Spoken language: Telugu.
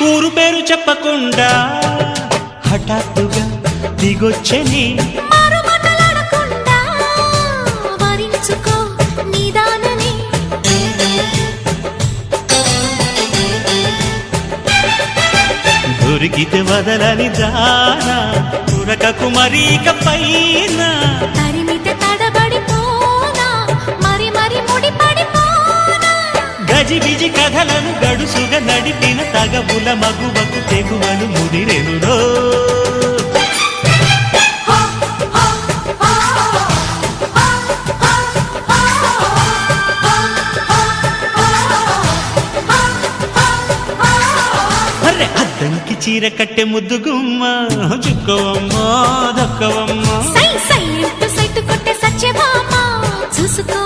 ఊరు పేరు చెప్పకుండా హఠాత్తుగా దిగొచ్చని దొరికితే వదలని దానా ఉరకకు మరీక పైన తరిమితే తడబడిపోనా మరి మరి ముడిపడిపోనా గజిబిజి కథలను గడుసుగా నడిపిన తగబుల మగువకు తెగువను ముదిరెనురో అద్దంకి చీర కట్టె ముద్దుగుమ్మ చుక్కవమ్మా దక్కవమ్మా సై సై సైట్ కొట్టే సత్యభామ చూసుకో